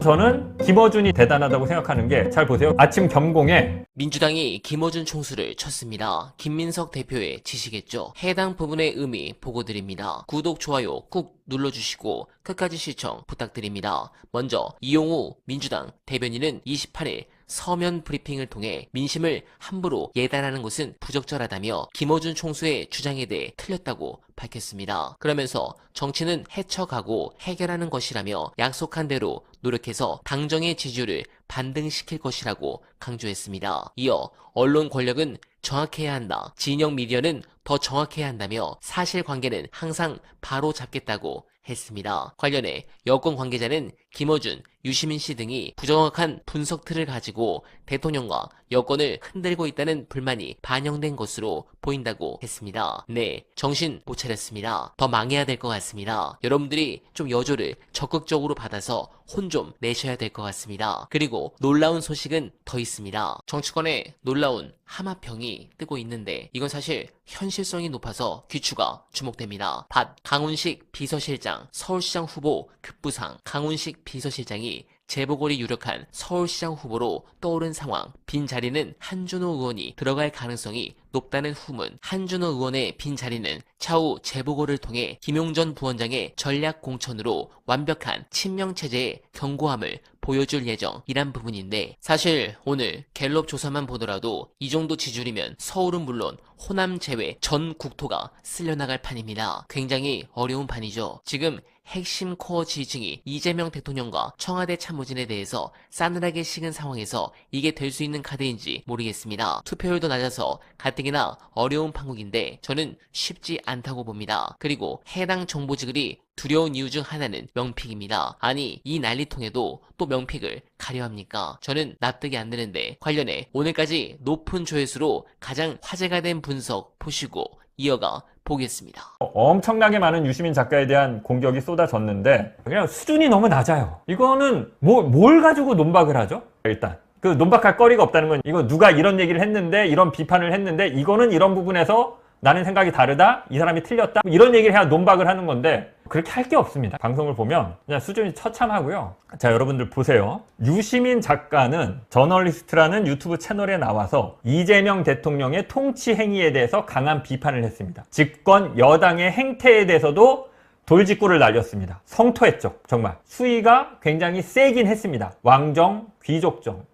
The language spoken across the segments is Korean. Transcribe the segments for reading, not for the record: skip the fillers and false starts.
저는 김어준이 대단하다고 생각하는 게, 잘 보세요. 아침 경공에 민주당이 김어준 총수를 쳤습니다. 김민석 대표의 지시겠죠. 해당 부분의 의미 보고드립니다. 구독, 좋아요 꾹 눌러주시고 끝까지 시청 부탁드립니다. 먼저 이용우 민주당 대변인은 28일 서면 브리핑을 통해 민심을 함부로 예단하는 것은 부적절하다며 김어준 총수의 주장에 대해 틀렸다고 밝혔습니다. 그러면서 정치는 헤쳐가고 해결하는 것이라며 약속한 대로 노력해서 당정의 지지율을 반등시킬 것이라고 강조했습니다. 이어 언론 권력은 정확해야 한다. 진영 미디어는 더 정확해야 한다며 사실관계는 항상 바로 잡겠다고 했습니다. 관련해 여권 관계자는 김어준, 유시민 씨 등이 부정확한 분석 틀을 가지고 대통령과 여권을 흔들고 있다는 불만이 반영된 것으로 보인다고 했습니다. 네, 정신 못 차렸습니다. 더 망해야 될 것 같습니다. 여러분들이 좀 여조를 적극적으로 받아서 혼 좀 내셔야 될 것 같습니다. 그리고 놀라운 소식은 더 있습니다. 정치권에 놀라운 하마평이 뜨고 있는데 이건 사실 현실성이 높아서 귀추가 주목됩니다. 강훈식 비서실장 서울시장 후보 급부상. 강훈식 비서실장이 재보궐이 유력한 서울시장 후보로 떠오른 상황. 빈 자리는 한준호 의원이 들어갈 가능성이 높다는 후문. 한준호 의원의 빈 자리는 차후 재보궐을 통해 김용전 부원장의 전략 공천으로 완벽한 친명체제의 견고함을 보여줄 예정이란 부분인데, 사실 오늘 갤럽 조사만 보더라도 이 정도 지지율이면 서울은 물론 호남 제외 전 국토가 쓸려나갈 판입니다. 굉장히 어려운 판이죠. 지금 핵심 코어 지지층이 이재명 대통령과 청와대 참모진에 대해서 싸늘하게 식은 상황에서 이게 될 수 있는 카드인지 모르겠습니다. 투표율도 낮아서 가뜩이나 어려운 판국인데 저는 쉽지 않다고 봅니다. 그리고 해당 정보지글이 두려운 이유 중 하나는 명픽입니다. 아니, 이 난리통에도 또 명픽을 가려 합니까? 저는 납득이 안 되는데, 관련해 오늘까지 높은 조회수로 가장 화제가 된 분석 보시고 이어가 보겠습니다. 엄청나게 많은 유시민 작가에 대한 공격이 쏟아졌는데 그냥 수준이 너무 낮아요. 이거는 뭘 가지고 논박을 하죠? 일단 그 논박할 거리가 없다는 건, 이거 누가 이런 얘기를 했는데, 이런 비판을 했는데, 이거는 이런 부분에서 나는 생각이 다르다, 이 사람이 틀렸다, 이런 얘기를 해야 논박을 하는 건데 그렇게 할 게 없습니다. 방송을 보면 그냥 수준이 처참하고요. 자, 여러분들 보세요. 유시민 작가는 저널리스트라는 유튜브 채널에 나와서 이재명 대통령의 통치 행위에 대해서 강한 비판을 했습니다. 집권 여당의 행태에 대해서도 돌직구를 날렸습니다. 성토했죠. 정말 수위가 굉장히 세긴 했습니다. 왕정, 귀족정,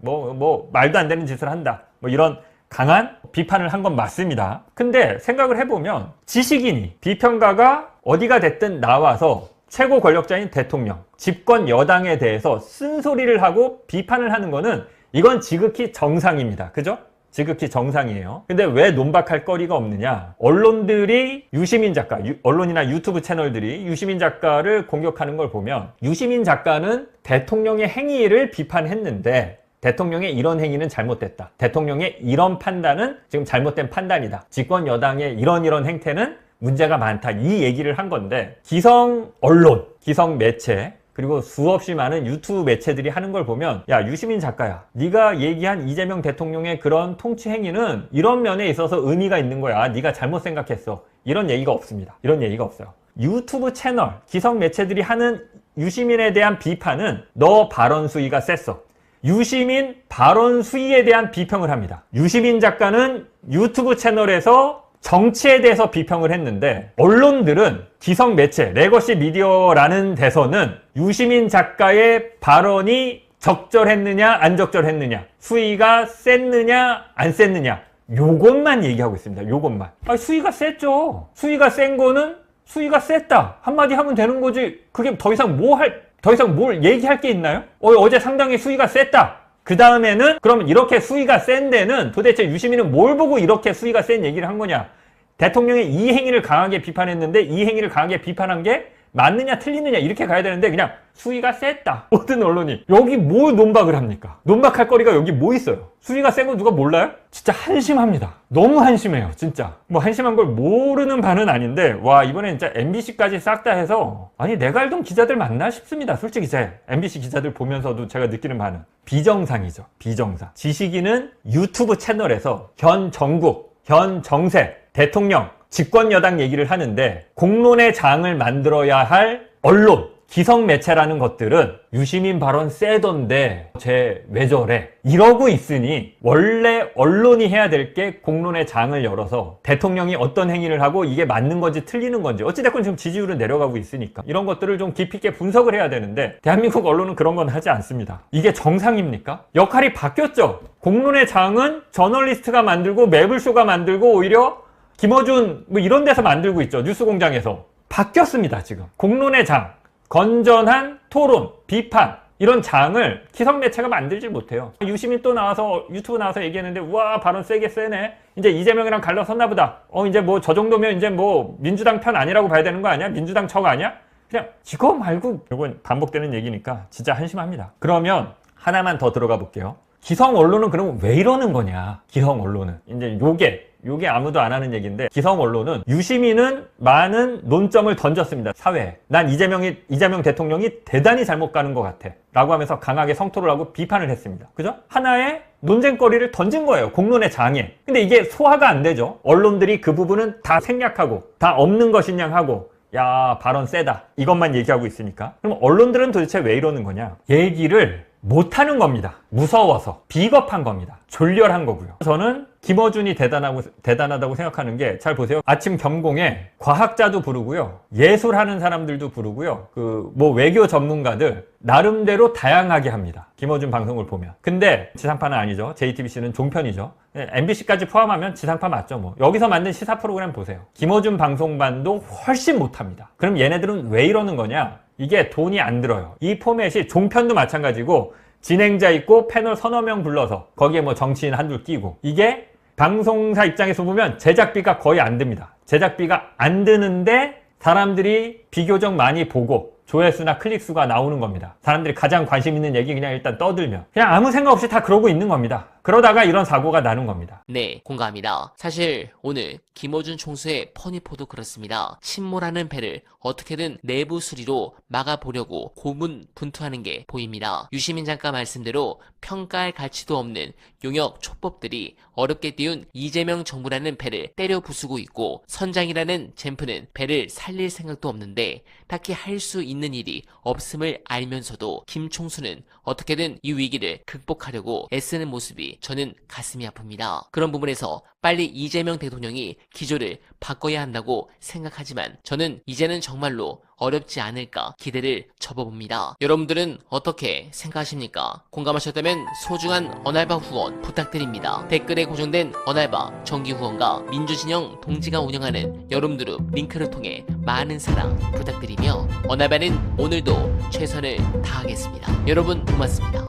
말도 안 되는 짓을 한다, 이런 강한 비판을 한 건 맞습니다. 근데 생각을 해보면 지식인이, 비평가가 어디가 됐든 나와서 최고 권력자인 대통령, 집권 여당에 대해서 쓴소리를 하고 비판을 하는 거는, 이건 지극히 정상입니다. 그죠? 지극히 정상이에요. 근데 왜 논박할 거리가 없느냐? 언론들이 유시민 작가, 언론이나 유튜브 채널들이 유시민 작가를 공격하는 걸 보면, 유시민 작가는 대통령의 행위를 비판했는데 대통령의 이런 행위는 잘못됐다, 대통령의 이런 판단은 지금 잘못된 판단이다, 집권 여당의 이런 행태는 문제가 많다, 이 얘기를 한 건데, 기성 언론, 기성 매체, 그리고 수없이 많은 유튜브 매체들이 하는 걸 보면, 야, 유시민 작가야, 네가 얘기한 이재명 대통령의 그런 통치 행위는 이런 면에 있어서 의미가 있는 거야, 네가 잘못 생각했어, 이런 얘기가 없습니다. 이런 얘기가 없어요. 유튜브 채널, 기성 매체들이 하는 유시민에 대한 비판은 너 발언 수위가 셌어, 유시민 발언 수위에 대한 비평을 합니다. 유시민 작가는 유튜브 채널에서 정치에 대해서 비평을 했는데, 언론들은, 기성 매체, 레거시 미디어라는 데서는 유시민 작가의 발언이 적절했느냐 안 적절했느냐, 수위가 셌느냐 안 셌느냐, 요것만 얘기하고 있습니다. 요것만. 수위가 셌죠. 수위가 센 거는 수위가 셌다 한마디 하면 되는 거지, 그게 더 이상 뭘 얘기할 게 있나요? 어제 상당히 수위가 셌다. 그 다음에는 그러면 이렇게 수위가 센 데는 도대체 유시민은 뭘 보고 이렇게 수위가 센 얘기를 한 거냐? 대통령의 이 행위를 강하게 비판했는데 이 행위를 강하게 비판한 게 맞느냐 틀리느냐, 이렇게 가야 되는데 그냥 수위가 셌다. 모든 언론이 여기 뭘 논박을 합니까? 논박할 거리가 여기 뭐 있어요? 수위가 센 거 누가 몰라요? 진짜 한심합니다. 너무 한심해요, 진짜. 한심한 걸 모르는 바는 아닌데, 와, 이번에 진짜 MBC까지 싹 다 해서, 아니, 내가 알던 기자들 맞나 싶습니다. 솔직히 MBC 기자들 보면서도 제가 느끼는 바는 비정상이죠. 비정상. 지식인은 유튜브 채널에서 현 정국, 현 정세, 대통령, 집권 여당 얘기를 하는데, 공론의 장을 만들어야 할 언론, 기성 매체라는 것들은 유시민 발언 세던데 쟤 왜 저래? 이러고 있으니 원래 언론이 해야 될 게 공론의 장을 열어서 대통령이 어떤 행위를 하고 이게 맞는 건지 틀리는 건지 어찌됐건 지금 지지율은 내려가고 있으니까 이런 것들을 좀 깊이 있게 분석을 해야 되는데 대한민국 언론은 그런 건 하지 않습니다. 이게 정상입니까? 역할이 바뀌었죠. 공론의 장은 저널리스트가 만들고 매블쇼가 만들고 오히려 김어준 뭐 이런 데서 만들고 있죠. 뉴스공장에서. 바뀌었습니다. 지금 공론의 장, 건전한 토론, 비판 이런 장을 기성 매체가 만들지 못해요. 유시민 또 나와서 유튜브 나와서 얘기했는데 우와 발언 세네. 이제 이재명이랑 갈라섰나 보다. 이제 뭐 저 정도면 이제 뭐 민주당 편 아니라고 봐야 되는 거 아니야? 민주당 척 아니야? 그냥 이거 말고 이건 반복되는 얘기니까 진짜 한심합니다. 그러면 하나만 더 들어가 볼게요. 기성 언론은 그러면 왜 이러는 거냐? 기성 언론은 이제 요게 아무도 안 하는 얘기인데 기성 언론은 유시민은 많은 논점을 던졌습니다. 사회에. 난 이재명 대통령이 대단히 잘못 가는 것 같아. 라고 하면서 강하게 성토를 하고 비판을 했습니다. 그죠? 하나의 논쟁거리를 던진 거예요. 공론의 장에. 근데 이게 소화가 안 되죠. 언론들이 그 부분은 다 생략하고 다 없는 것이냐 하고 야 발언 세다. 이것만 얘기하고 있으니까. 그럼 언론들은 도대체 왜 이러는 거냐? 얘기를 못하는 겁니다. 무서워서. 비겁한 겁니다. 졸렬한 거고요. 저는 김어준이 대단하다고 생각하는 게 잘 보세요. 아침 경공에 과학자도 부르고요. 예술하는 사람들도 부르고요. 뭐 외교 전문가들 나름대로 다양하게 합니다. 김어준 방송을 보면. 근데 지상파는 아니죠. JTBC는 종편이죠. MBC까지 포함하면 지상파 맞죠. 뭐 여기서 만든 시사 프로그램 보세요. 김어준 방송반도 훨씬 못합니다. 그럼 얘네들은 왜 이러는 거냐? 이게 돈이 안 들어요. 이 포맷이 종편도 마찬가지고 진행자 있고 패널 서너 명 불러서 거기에 뭐 정치인 한둘 끼고 이게 방송사 입장에서 보면 제작비가 거의 안 듭니다. 제작비가 안 드는데 사람들이 비교적 많이 보고 조회수나 클릭수가 나오는 겁니다. 사람들이 가장 관심 있는 얘기 그냥 일단 떠들면 그냥 아무 생각 없이 다 그러고 있는 겁니다. 그러다가 이런 사고가 나는 겁니다. 네, 공감합니다. 사실 오늘 김어준 총수의 퍼니포도 그렇습니다. 침몰하는 배를 어떻게든 내부 수리로 막아보려고 고군분투하는 게 보입니다. 유시민 장관 말씀대로 평가할 가치도 없는 용역 촉법들이 어렵게 띄운 이재명 정부라는 배를 때려 부수고 있고 선장이라는 젠프는 배를 살릴 생각도 없는데 딱히 할 수 있는 일이 없음을 알면서도 김 총수는 어떻게든 이 위기를 극복하려고 애쓰는 모습이 저는 가슴이 아픕니다. 그런 부분에서 빨리 이재명 대통령이 기조를 바꿔야 한다고 생각하지만 저는 이제는 정말로 어렵지 않을까 기대를 접어봅니다. 여러분들은 어떻게 생각하십니까? 공감하셨다면 소중한 언알바 후원 부탁드립니다. 댓글에 고정된 언알바 정기 후원과 민주진영 동지가 운영하는 여름그룹 링크를 통해 많은 사랑 부탁드리며 언알바는 오늘도 최선을 다하겠습니다. 여러분 고맙습니다.